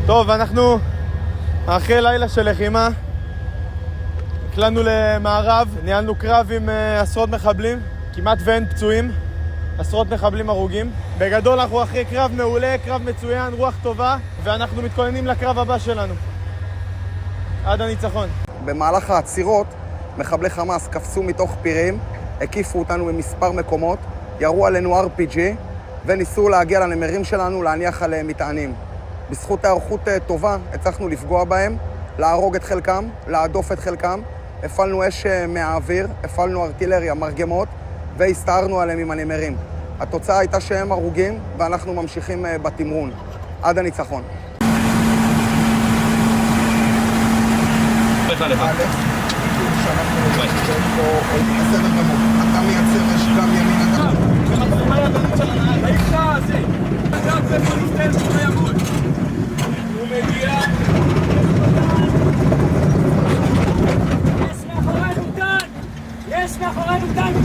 טוב, אנחנו אחרי לילה של לחימה הקלנו למערב, ניהלנו קרב עם עשרות מחבלים, כמעט ואין פצועים, עשרות מחבלים הרוגים. בגדול אנחנו אחרי קרב מעולה, קרב מצוין, רוח טובה, ואנחנו מתכוננים לקרב הבא שלנו עד הניצחון. במהלך העצירות מחבלי חמאס קפצו מתוך פירים, הקיפו אותנו במספר מקומות, ירו עלינו RPG וניסו להגיע לנמרים שלנו, להניח עליהם מטענים. בזכות הערכות טובה הצלחנו לפגוע בהם, להרוג את חלקם, להדוף את חלקם, הפעלנו אש מהאוויר, הפעלנו ארטילריה, מרגמות, והסתערנו עליהם עם הנמרים. התוצאה הייתה שהם הרוגים ואנחנו ממשיכים בתמרון עד הניצחון. בסדר גמור, אתה מייצר אש גם ימין הוא מגיע. יש מאחורינו טנק!